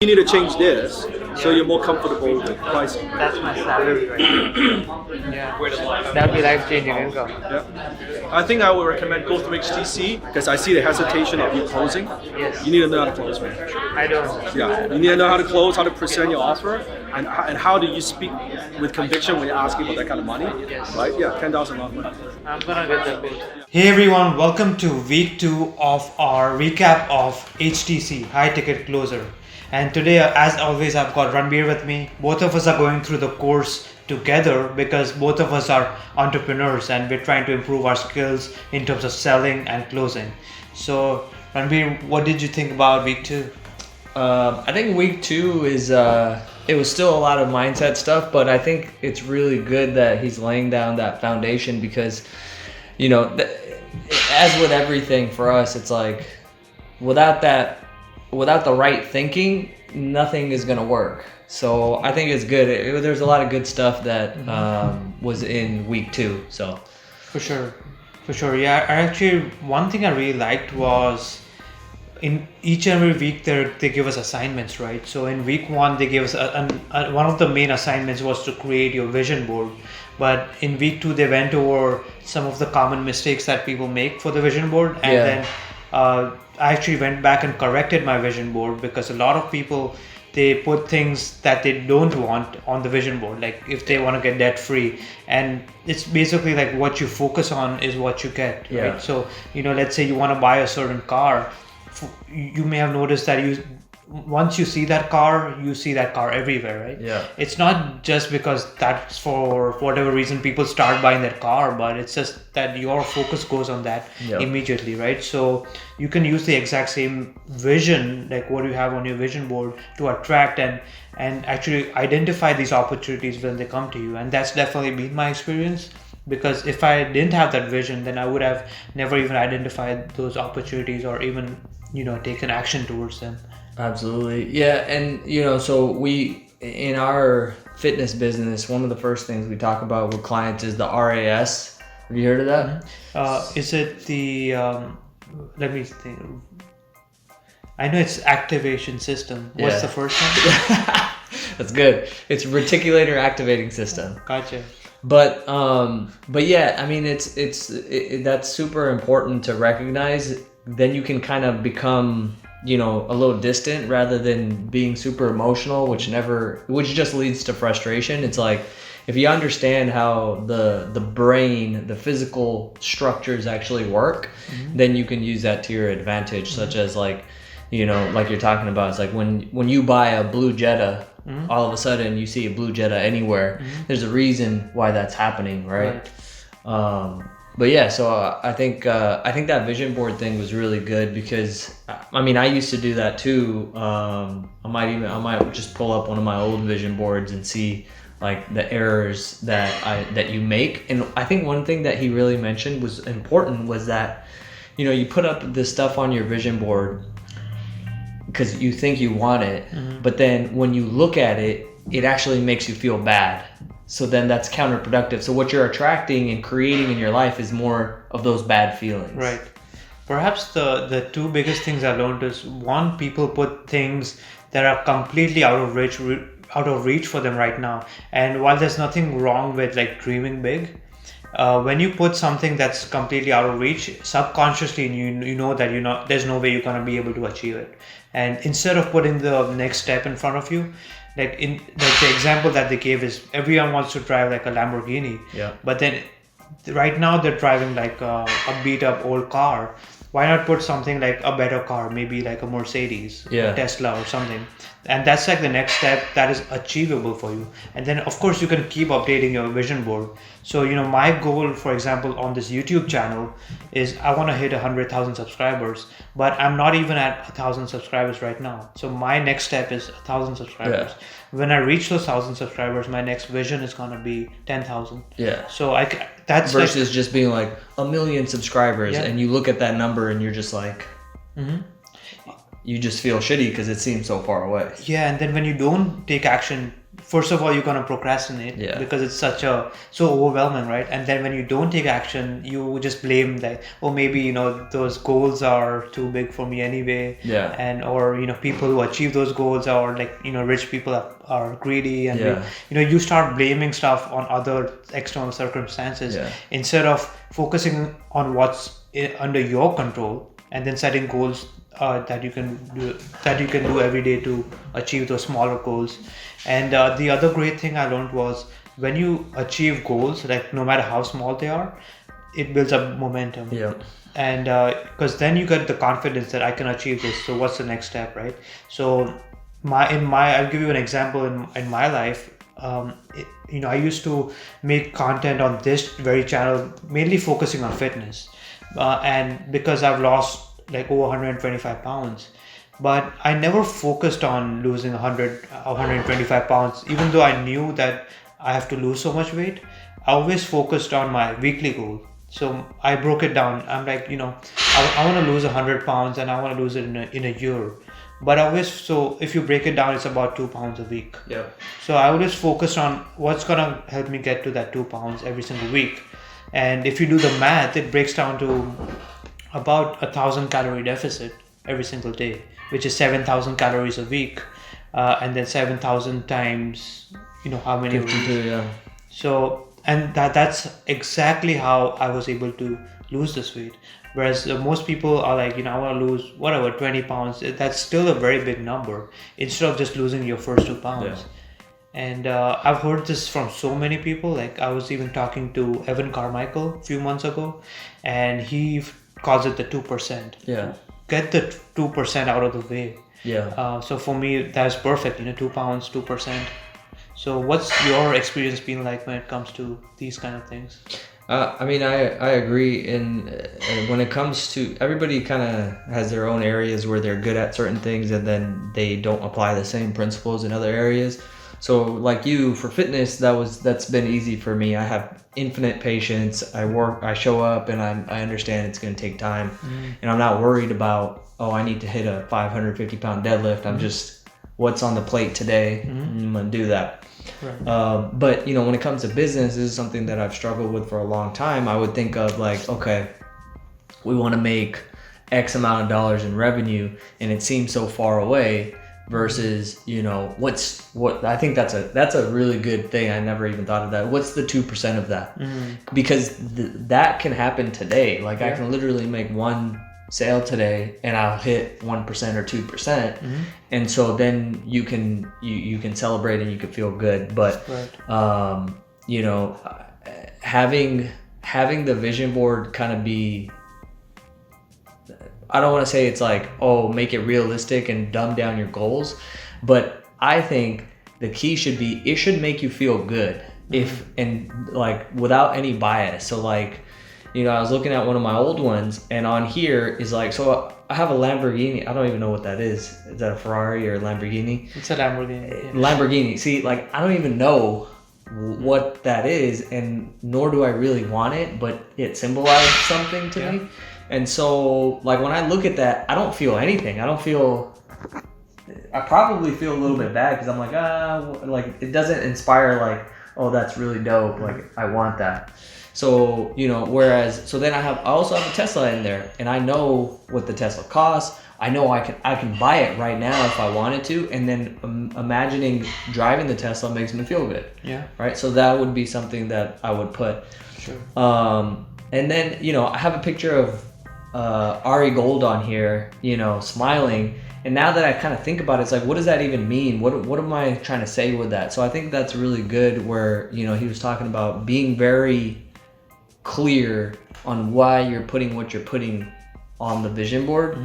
You need to change this so you're more comfortable with pricing. That's my salary right now. Yeah, that'd be life-changing income. Yeah. I think I would recommend go through HTC because I see the hesitation of you closing. Yes. You need to know how to close, man. I don't. Yeah, you need to know how to close, how to present your offer, and how do you speak with conviction when you're asking for that kind of money. Yes. Right? Yeah, 10,000 money. I'm gonna get that bill. Hey everyone, welcome to week 2 of our recap of HTC, High Ticket Closer. And today, as always, I've got Ranbir with me. Both of us are going through the course together because both of us are entrepreneurs and we're trying to improve our skills in terms of selling and closing. So, Ranbir, what did you think about week 2? I think week 2 is it was still a lot of mindset stuff, but I think it's really good that he's laying down that foundation because, you know, as with everything for us, it's like without the right thinking, nothing is gonna work. So I think it's good. There's a lot of good stuff that was in week 2. So For sure. Yeah, one thing I really liked was in each and every week they give us assignments, right? So in week 1 they gave us one of the main assignments was to create your vision board. But in week 2 they went over some of the common mistakes that people make for the vision board, and then I actually went back and corrected my vision board because a lot of people, they put things that they don't want on the vision board, like if they want to get debt free, and it's basically like what you focus on is what you get, right? So let's say you want to buy a certain car, you may have noticed that once you see that car everywhere, right? Yeah. It's not just because that's for whatever reason people start buying that car, but it's just that your focus goes on that immediately, right? So you can use the exact same vision, like what you have on your vision board, to attract and actually identify these opportunities when they come to you. And that's definitely been my experience, because if I didn't have that vision, then I would have never even identified those opportunities or even taken action towards them. absolutely, yeah. And so we in our fitness business, one of the first things we talk about with clients is the RAS. Have you heard of that? Is it the let me think. I know it's activation system. What's the first one? That's good. It's reticulator activating system. Gotcha. But yeah, I mean, that's super important to recognize. Then you can kind of become, a little distant rather than being super emotional, which just leads to frustration. It's like, if you understand how the brain, the physical structures actually work, then you can use that to your advantage, such as like you're talking about. It's like when you buy a blue Jetta, all of a sudden you see a blue Jetta anywhere. There's a reason why that's happening, right? But yeah, so I think that vision board thing was really good because I mean I used to do that too. I might just pull up one of my old vision boards and see like the errors that you make. And I think one thing that he really mentioned was important was that you put up this stuff on your vision board because you think you want it, but then when you look at it, it actually makes you feel bad. So then that's counterproductive. So what you're attracting and creating in your life is more of those bad feelings. Right. Perhaps the two biggest things I learned is, one, people put things that are completely out of reach for them right now. And while there's nothing wrong with like dreaming big, when you put something that's completely out of reach, subconsciously you know that there's no way you're gonna be able to achieve it. And instead of putting the next step in front of you, like the example that they gave is everyone wants to drive like a Lamborghini, but then right now they're driving like a beat up old car. Why not put something like a better car, maybe like a Mercedes, a Tesla or something? And that's like the next step that is achievable for you. And then of course you can keep updating your vision board. So my goal, for example, on this YouTube channel is I want to hit 100,000 subscribers, but I'm not even at 1,000 subscribers right now. So my next step is 1,000 subscribers. When I reach those 1,000 subscribers, my next vision is gonna be 10,000. So that's versus just being like 1 million subscribers, and you look at that number and you're just like, you just feel shitty because it seems so far away. Yeah, and then when you don't take action, first of all, you're gonna procrastinate because it's so overwhelming, right? And then when you don't take action, you just blame like, oh, maybe those goals are too big for me anyway. Yeah. And or people who achieve those goals are like rich people are greedy, and you start blaming stuff on other external circumstances instead of focusing on what's under your control, and then setting goals that you can do every day to achieve those smaller goals. And the other great thing I learned was when you achieve goals, like no matter how small they are, it builds up momentum. Yeah. And because then you get the confidence that I can achieve this. So what's the next step, right? So I'll give you an example in my life. I used to make content on this very channel, mainly focusing on fitness, and because I've lost like over 125 pounds, but I never focused on losing 125 pounds, even though I knew that I have to lose so much weight. I always focused on my weekly goal. So I broke it down. I'm like, I want to lose 100 pounds and I want to lose it in a year. But so if you break it down, it's about 2 pounds a week. Yeah. So I always focused on what's going to help me get to that 2 pounds every single week. And if you do the math, it breaks down to about 1,000 calorie deficit every single day, which is 7,000 calories a week. And then 7,000 times, how many? 52, yeah. So, and that's exactly how I was able to lose this weight. Whereas most people are like, I want to lose whatever 20 pounds. That's still a very big number instead of just losing your first 2 pounds. Yeah. And I've heard this from so many people. Like I was even talking to Evan Carmichael a few months ago, and he calls it the 2%. Yeah. Get the 2% out of the way. Yeah. So for me, that's perfect. 2 pounds, 2%. So what's your experience been like when it comes to these kind of things? I agree. And when it comes to, everybody kind of has their own areas where they're good at certain things, and then they don't apply the same principles in other areas. So like you, for fitness, that's been easy for me. I have infinite patience. I show up, and I understand it's going to take time, and I'm not worried about, I need to hit a 550 pound deadlift. I'm just, what's on the plate today? I'm going to do that. Right. But when it comes to business, this is something that I've struggled with for a long time. I would think of like, okay, we want to make X amount of dollars in revenue, and it seems so far away. Versus, what I think that's a really good thing. I never even thought of that. What's the 2% of that? Because that can happen today. Like I can literally make one sale today, and I'll hit 1% or 2%, and so then you can celebrate and you can feel good. But having the vision board kind of be, I don't want to say it's like, make it realistic and dumb down your goals, but I think the key should be, it should make you feel good and like without any bias. So like, I was looking at one of my old ones, and on here is like, so I have a Lamborghini. I don't even know what that is. Is that a Ferrari or a Lamborghini? It's a Lamborghini. Yeah. Lamborghini. See, like, I don't even know what that is, and nor do I really want it, but it symbolized something to me. And so, like, when I look at that, I don't feel anything. I probably feel a little bit bad because I'm like, like, it doesn't inspire, like, that's really dope. Like, I want that. So, so then I also have a Tesla in there, and I know what the Tesla costs. I know I can buy it right now if I wanted to. And then imagining driving the Tesla makes me feel good. Yeah. Right. So that would be something that I would put. Sure. And then, I have a picture of Ari Gold on here, smiling. And now that I kind of think about it, it's like, what does that even mean? What am I trying to say with that? So I think that's really good where, he was talking about being very clear on why you're putting what you're putting on the vision board.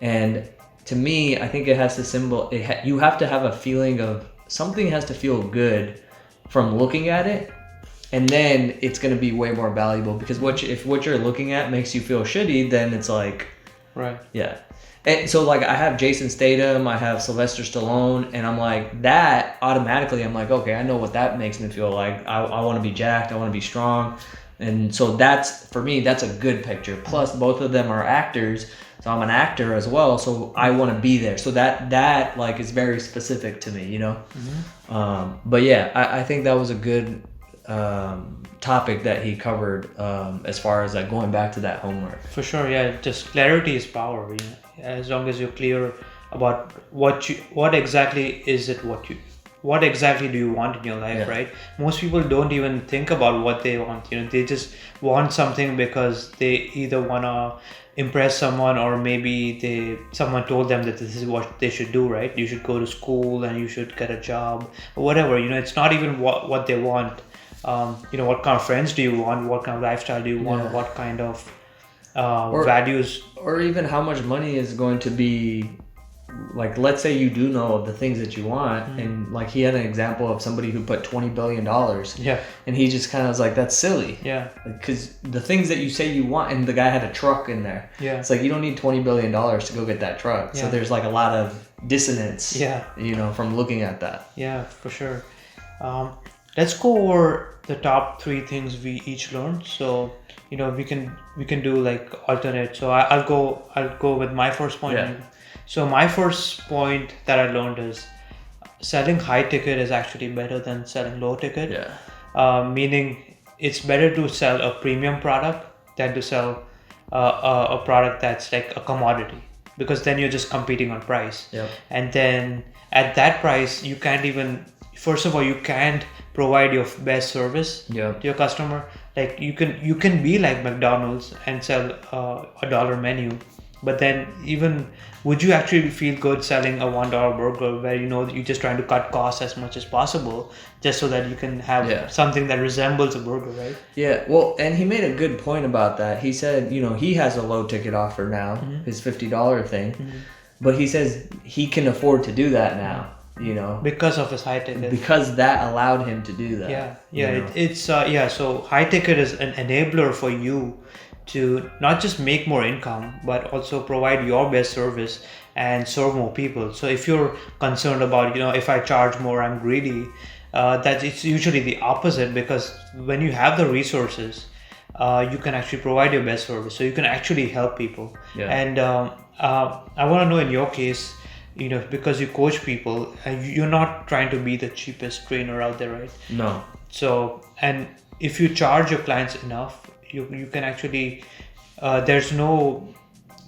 And to me, I think it has to you have to have a feeling of something has to feel good from looking at it. And then it's going to be way more valuable because if what you're looking at makes you feel shitty, then it's like, right. Yeah. And so like I have Jason Statham, I have Sylvester Stallone, and I'm like that automatically. I'm like, okay, I know what that makes me feel like. I want to be jacked. I want to be strong. And so for me, that's a good picture. Plus both of them are actors. So I'm an actor as well, so I want to be there. So that like is very specific to me, you know. But yeah, I think that was a good topic that he covered as far as like going back to that homework. For sure, yeah. Just clarity is power. You know? As long as you're clear about what exactly do you want in your life, right? Most people don't even think about what they want. You know, they just want something because they either wanna impress someone, or maybe someone told them that this is what they should do, right? You should go to school and you should get a job or whatever. You know, it's not even what they want. You know, what kind of friends do you want? What kind of lifestyle do you want? What kind of values? Or even how much money is going to be, like, let's say you do know the things that you want, and like he had an example of somebody who put $20 billion. Yeah. And he just kind of was like, that's silly. Yeah. Because the things that you say you want, and the guy had a truck in there. Yeah. It's like, you don't need $20 billion to go get that truck. So there's like a lot of dissonance, you know, from looking at that. Yeah, for sure. Let's go over the top 3 things we each learned. So, you know, we can do like alternate. So I'll go with my first point. Yeah. So my first point that I learned is selling high ticket is actually better than selling low ticket. Yeah. Meaning it's better to sell a premium product than to sell a product that's like a commodity, because then you're just competing on price. Yep. And then at that price, you can't even, first of all, you can't provide your best service to your customer. Like you can be like McDonald's and sell a $1 menu, but then even would you actually feel good selling a $1 burger where you know you're just trying to cut costs as much as possible just so that you can have something that resembles a burger, right? Yeah, well, and he made a good point about that. He said, you know, he has a low ticket offer now, his $50 thing, but he says he can afford to do that now. You know, because of his high ticket, because that allowed him to do that. So high ticket is an enabler for you to not just make more income, but also provide your best service and serve more people. So if you're concerned about, you know, if I charge more, I'm greedy, that it's usually the opposite, because when you have the resources, you can actually provide your best service, so you can actually help people. And I want to know, in your case, you know, because you coach people, you're not trying to be the cheapest trainer out there, right? No. So, and if you charge your clients enough, you can actually, there's no,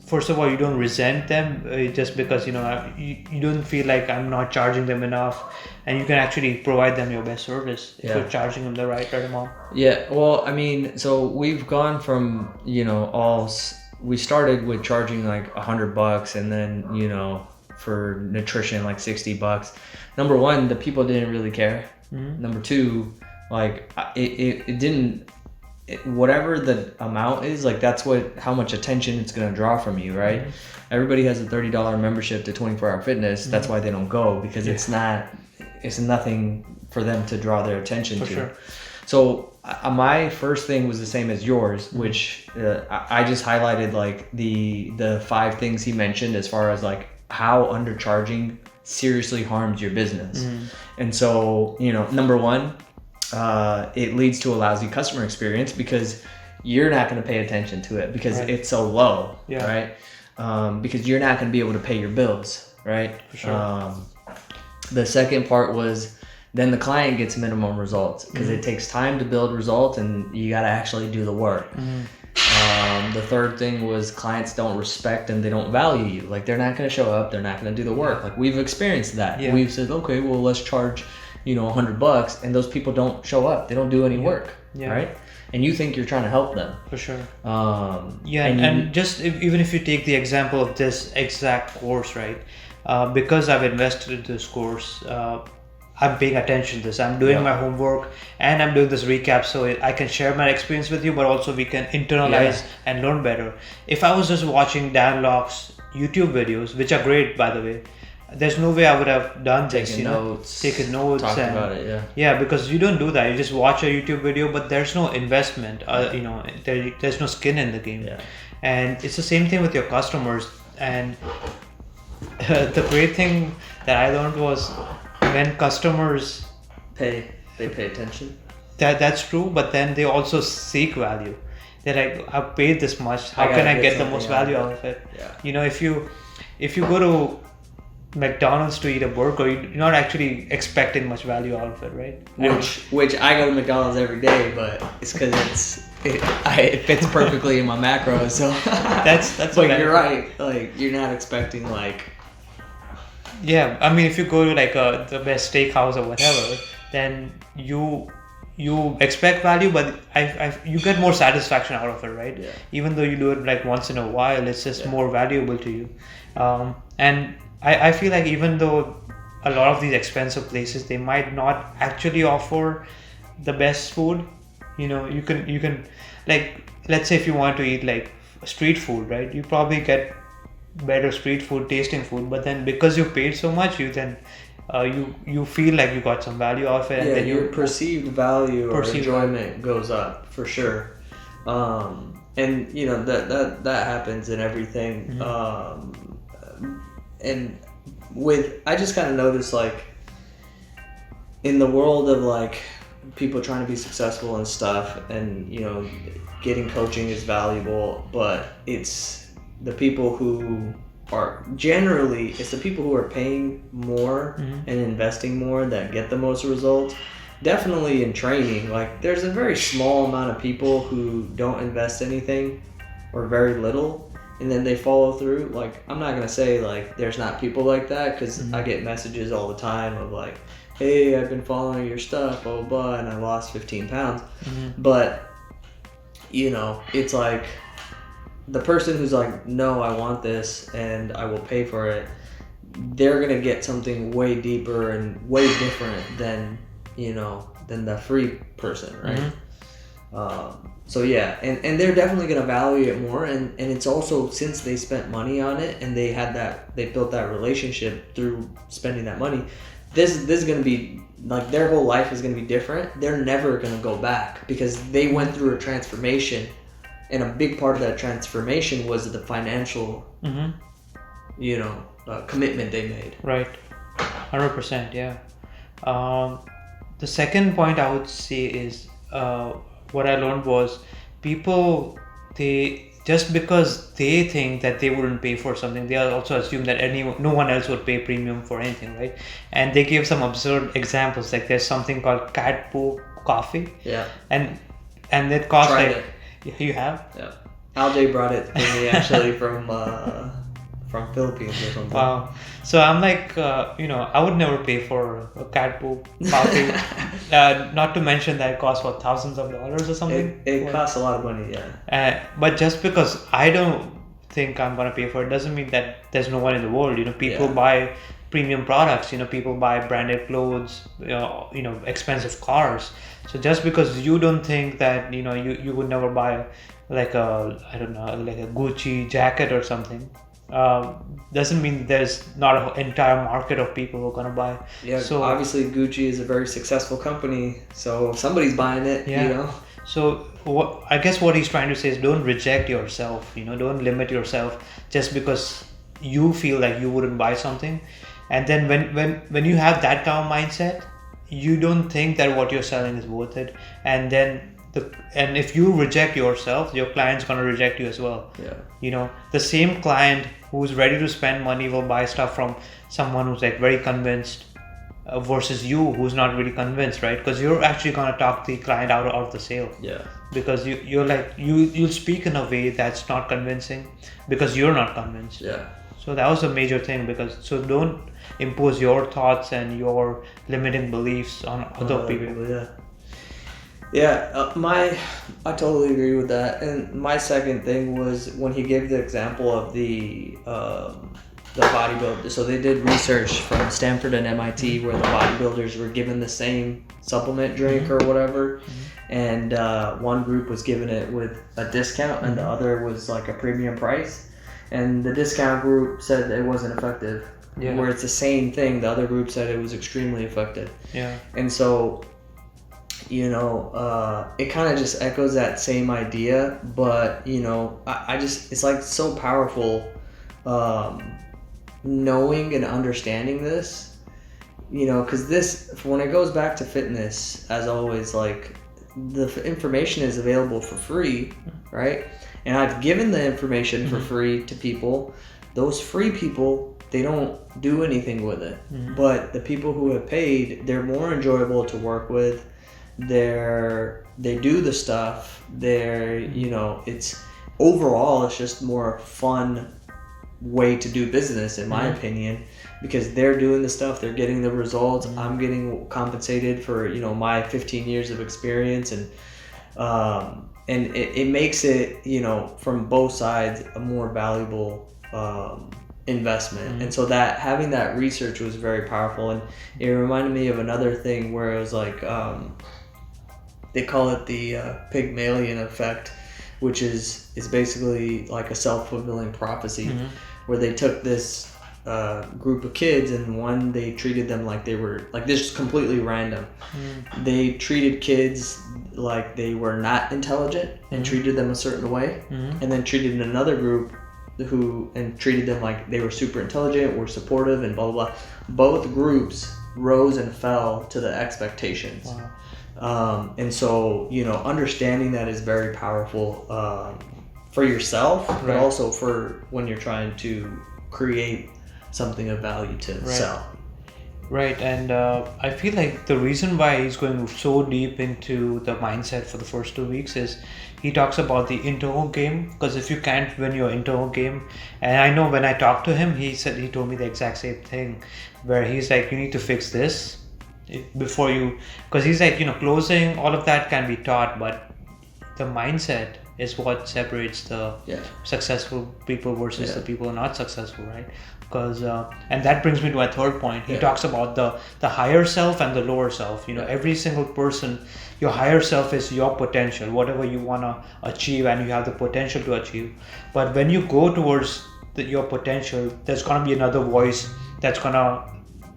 first of all, you don't resent them just because, you know, you don't feel like I'm not charging them enough, and you can actually provide them your best service if you're charging them the right amount. Yeah, well, I mean, so we've gone from, you know, we started with charging like $100, and then, you know, for nutrition like $60. Number one, the people didn't really care. Number two, like it didn't, whatever the amount is, like that's how much attention it's going to draw from you, right? Everybody has a $30 membership to 24-hour fitness. That's why they don't go, because it's nothing for them to draw their attention to. Sure. So my first thing was the same as yours, which I just highlighted like the 5 things he mentioned as far as like how undercharging seriously harms your business. And so, you know, number one, it leads to a lousy customer experience because you're not going to pay attention to it because it's so low, right? Because you're not going to be able to pay your bills, right? For sure. The second part was then the client gets minimum results because it takes time to build results and you got to actually do the work. The third thing was clients don't respect and they don't value you. Like they're not going to show up. They're not going to do the work. Like we've experienced that. We've said, okay, well, let's charge, you know, $100, and those people don't show up. They don't do any work, right? And you think you're trying to help them. For sure. And just even if you take the example of this exact course, right? Because I've invested in this course, I'm paying attention to this. I'm doing my homework and I'm doing this recap so I can share my experience with you, but also we can internalize and learn better. If I was just watching Dan Locke's YouTube videos, which are great, by the way, there's no way I would have done this, taking notes, talked about it, because you don't do that. You just watch a YouTube video, but there's no investment. You know, there's no skin in the game. And it's the same thing with your customers. And the great thing that I learned was when customers they pay attention. That's true, but then they also seek value. they're like, I've paid this much. I How can gotta I get get the something most out of value it. out of it? Yeah. You know, if you go to McDonald's to eat a burger, you're not actually expecting much value out of it, right? Which I go to McDonald's every day, but it's because it fits perfectly in my macros. So That's But what you're right. Like you're not expecting like. Yeah, I mean, if you go to like the best steakhouse or whatever, then you expect value, but you get more satisfaction out of it, right? Yeah. Even though you do it like once in a while, it's just Yeah. more valuable to you. And I feel like even though a lot of these expensive places, they might not actually offer the best food, you know, you can like, let's say if you want to eat like street food, right? You probably get better street food, tasting food, but then because you paid so much, you then you feel like you got some value out of it, and Yeah, then your perceived value or Perceived enjoyment goes up for sure. And you know that happens in everything. And I just kind of noticed like in the world of like people trying to be successful and stuff, and you know, getting coaching is valuable, but it's the people who are generally, it's the people who are paying more and investing more that get the most results. Definitely in training, like there's a very small amount of people who don't invest anything or very little, and then they follow through. Like I'm not gonna say like there's not people like that, because I get messages all the time of like, hey, I've been following your stuff, blah blah blah, and I lost 15 pounds. But you know, it's like the person who's like, no, I want this and I will pay for it, they're gonna get something way deeper and way different than, you know, than the free person, right? So yeah, and they're definitely gonna value it more, and it's also, since they spent money on it and they built that relationship through spending that money, this is gonna be like their whole life is gonna be different. They're never gonna go back because they went through a transformation. And a big part of that transformation was the financial, you know, commitment they made. Right, 100%, yeah. The second point I would say is what I learned was people, they just because they think that they wouldn't pay for something, they also assume that no one else would pay premium for anything, right? And they gave some absurd examples, like there's something called cat poo coffee. Yeah. And it costs Tried like it. You have? Yeah. Al brought it to me actually from Philippines or something. Wow. So I'm like, you know, I would never pay for a cat poop coffee. Not to mention that it costs what, thousands of dollars or something. It costs a lot of money, yeah. But just because I don't think I'm gonna pay for it doesn't mean that there's no one in the world. You know, people buy premium products. You know, people buy branded clothes. You know, expensive cars. So just because you don't think that, you know, you would never buy like a, I don't know, like a Gucci jacket or something, doesn't mean there's not an entire market of people who are gonna buy. Yeah. So obviously Gucci is a very successful company, so somebody's buying it. Yeah. You know. So I guess what he's trying to say is don't reject yourself. You know, don't limit yourself just because you feel like you wouldn't buy something, and then when you have that kind of mindset, you don't think that what you're selling is worth it, and then if you reject yourself, your client's gonna reject you as well. Yeah. You know, the same client who's ready to spend money will buy stuff from someone who's like very convinced versus you who's not really convinced, right? Because you're actually gonna talk the client out of the sale. Yeah. Because you're like you'll speak in a way that's not convincing because you're not convinced. Yeah. So that was a major thing, so don't impose your thoughts and your limiting beliefs on other people. Yeah. Yeah, I totally agree with that. And my second thing was when he gave the example of the bodybuilder. So they did research from Stanford and MIT where the bodybuilders were given the same supplement drink or whatever, and one group was given it with a discount and the other was like a premium price. And the discount group said it wasn't effective. Yeah. Where it's the same thing, the other group said it was extremely effective. Yeah. And so, you know, it kind of just echoes that same idea, but, you know, I just, it's like so powerful knowing and understanding this, you know, because this, when it goes back to fitness, as always, like the information is available for free, right? And I've given the information for free to people. Those free people, they don't do anything with it. But the people who have paid, they're more enjoyable to work with. They do the stuff. It's overall, it's just more fun way to do business, in my opinion, because they're doing the stuff, they're getting the results. I'm getting compensated for my 15 years of experience, and it makes it from both sides a more valuable investment. And so that having that research was very powerful, and it reminded me of another thing where it was like they call it the Pygmalion effect, which is basically like a self-fulfilling prophecy, where they took this group of kids, and one, they treated them like they were like this, completely random. They treated kids like they were not intelligent and treated them a certain way, and then treated another group and treated them like they were super intelligent, were supportive, and blah blah blah. Both groups rose and fell to the expectations. Wow. And so understanding that is very powerful for yourself, but also for when you're trying to create something of value to sell. Right, and I feel like the reason why he's going so deep into the mindset for the first 2 weeks is he talks about the internal game, because if you can't win your internal game, and I know when I talked to him, he told me the exact same thing, where he's like, you need to fix this before you, because he's like, closing, all of that can be taught, but the mindset is what separates the successful people versus the people who are not successful, right? Because and that brings me to my third point. He talks about the higher self and the lower self. Every single person, your higher self is your potential, whatever you want to achieve, and you have the potential to achieve. But when you go towards your potential, there's going to be another voice that's going to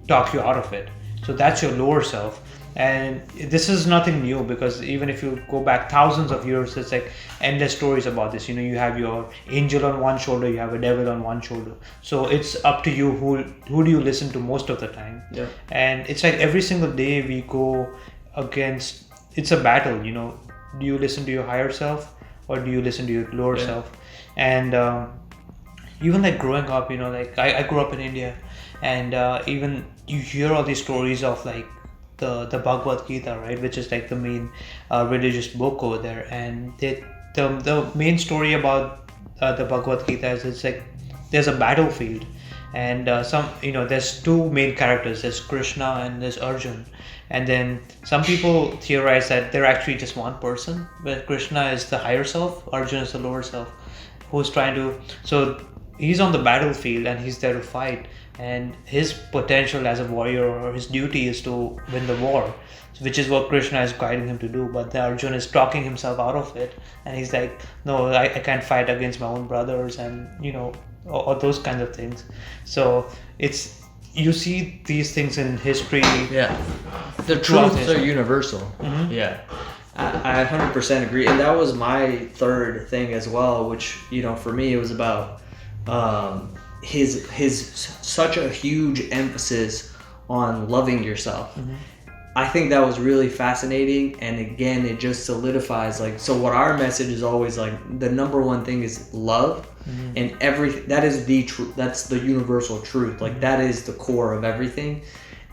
talk you out of it. So that's your lower self. And this is nothing new, because even if you go back thousands of years, it's like endless stories about this. You have your angel on one shoulder, you have a devil on one shoulder. So it's up to you who do you listen to most of the time. And it's like every single day we go against, it's a battle. Do you listen to your higher self or do you listen to your lower self? And even like growing up, like I grew up in India, and even you hear all these stories of like the Bhagavad Gita, right, which is like the main religious book over there, and the main story about the Bhagavad Gita is it's like there's a battlefield, and there's two main characters, there's Krishna and there's Arjun, and then some people theorize that they're actually just one person, but Krishna is the higher self, Arjun is the lower self, who's trying to, so he's on the battlefield and he's there to fight. And his potential as a warrior, or his duty, is to win the war, which is what Krishna is guiding him to do. But the Arjun is talking himself out of it, and he's like, no, I can't fight against my own brothers, and or those kinds of things. So you see these things in history. The truths are universal. I 100% agree, and that was my third thing as well, which for me it was about his such a huge emphasis on loving yourself. I think that was really fascinating, and again, it just solidifies so what our message is always like, the number one thing is love, and everything that is the truth, that's the universal truth, that is the core of everything,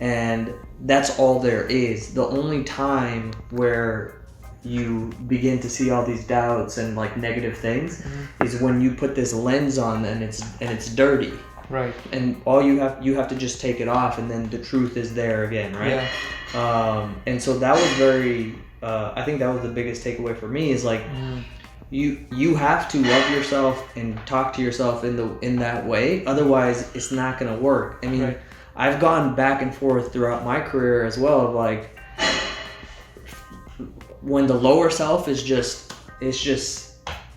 and that's all there is. The only time where you begin to see all these doubts and negative things is when you put this lens on, and it's dirty, right? And all you have to just take it off, and then the truth is there again, right? And so that was very I think that was the biggest takeaway for me, is you have to love yourself and talk to yourself in that way, otherwise it's not going to work. I mean, I've gone back and forth throughout my career as well, of when the lower self is just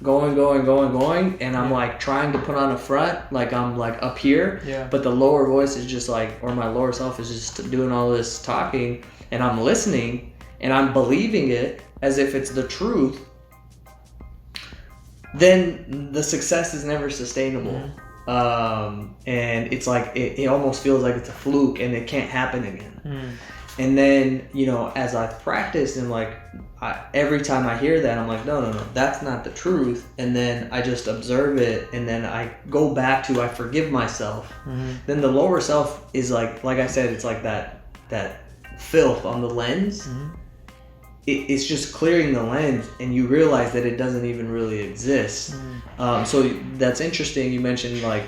going, and I'm trying to put on a front, I'm up here, but the lower voice is just or my lower self is just doing all this talking, and I'm listening and I'm believing it as if it's the truth, then the success is never sustainable. And it's it almost feels like it's a fluke and it can't happen again. And then, as I've practiced and like every time I hear that, I'm like, no, that's not the truth. And then I just observe it, and then I go back to, I forgive myself. Then the lower self is like I said, it's like that filth on the lens. It's just clearing the lens, and you realize that it doesn't even really exist. So that's interesting. You mentioned like,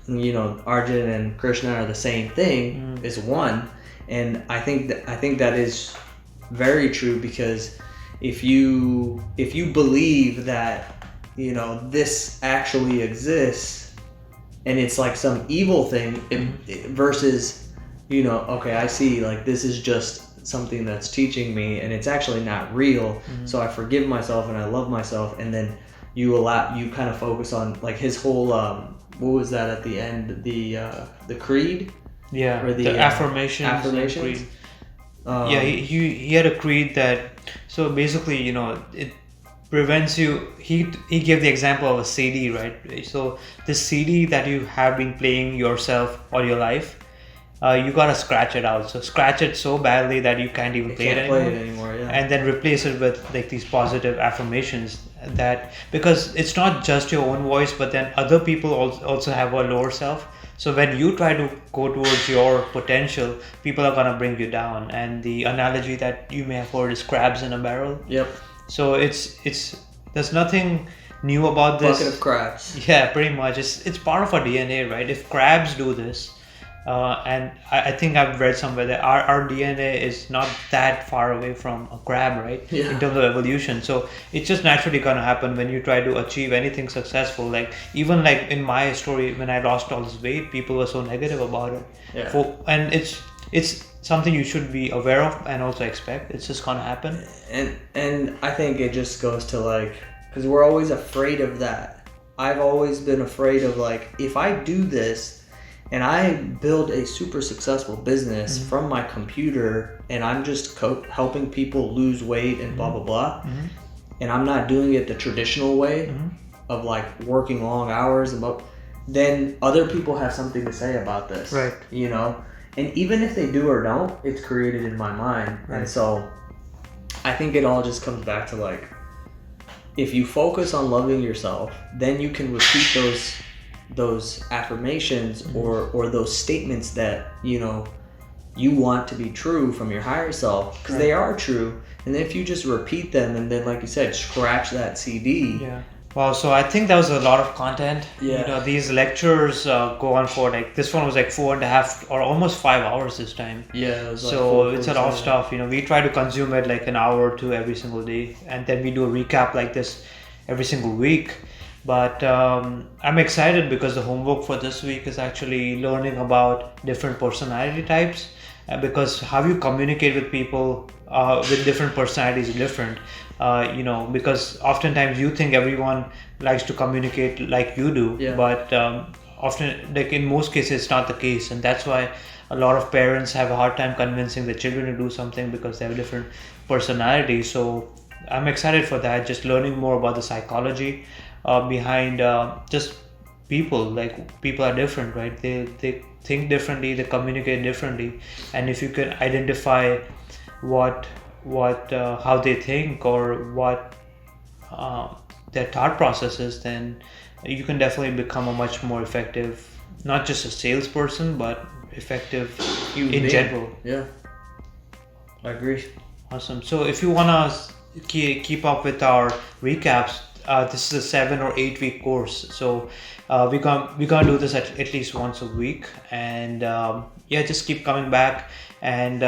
Arjun and Krishna are the same thing, is one. And I think that is very true, because if you believe that this actually exists and it's like some evil thing, versus okay, I see, like this is just something that's teaching me and it's actually not real, so I forgive myself and I love myself. And then you kind of focus on like his whole what was that at the end, the creed. Yeah, or the affirmations. Affirmations. He had a creed that, so basically, it prevents you. He gave the example of a CD, right? So this CD that you have been playing yourself all your life, you gotta scratch it out. So scratch it so badly that you can't even play it anymore. Yeah. And then replace it with like these positive affirmations, that because it's not just your own voice, but then other people also have a lower self. So when you try to go towards your potential, people are gonna bring you down. And the analogy that you may have heard is crabs in a barrel. Yep. So it's there's nothing new about this. Bucket of crabs. Yeah, pretty much. It's part of our DNA, right? If crabs do this, and I think I've read somewhere that our DNA is not that far away from a crab, right? Yeah. In terms of evolution. So it's just naturally gonna happen when you try to achieve anything successful. Like even like in my story, when I lost all this weight, people were so negative about it. Yeah. And it's something you should be aware of and also expect. It's just gonna happen. And I think it just goes to like, because we're always afraid of that. I've always been afraid of like, if I do this and I build a super successful business from my computer, and I'm just helping people lose weight and blah blah blah, and I'm not doing it the traditional way of like working long hours, then other people have something to say about this, Right? And even if they do or don't, it's created in my mind. Right. And so I think it all just comes back to like, if you focus on loving yourself, then you can repeat those affirmations or those statements that you want to be true from your higher self, because they are true. And then if you just repeat them, and then like you said, scratch that CD. Yeah. Wow, so I think that was a lot of content. Yeah. These lectures go on for like, this one was like 4.5 or almost 5 hours this time. Yeah, it was like so it's a lot of stuff. We try to consume it like an hour or two every single day, and then we do a recap like this every single week. But I'm excited because the homework for this week is actually learning about different personality types, because how you communicate with people with different personalities is different. Because oftentimes you think everyone likes to communicate like you do, but often, like in most cases, it's not the case, and that's why a lot of parents have a hard time convincing their children to do something, because they have different personalities. So I'm excited for that, just learning more about the psychology behind just people. Like people are different, right? They think differently, they communicate differently, and if you can identify what how they think or what their thought process is, then you can definitely become a much more effective, not just a salesperson, but effective in general. Yeah, I agree. Awesome. So if you want to keep up with our recaps, this is a 7 or 8 week course. So we're gonna do this at least once a week, and just keep coming back and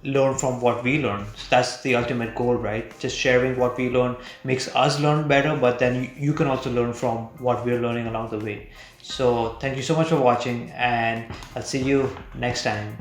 learn from what we learn. So that's the ultimate goal, right? Just sharing what we learn makes us learn better, but then you can also learn from what we're learning along the way. So thank you so much for watching, and I'll see you next time.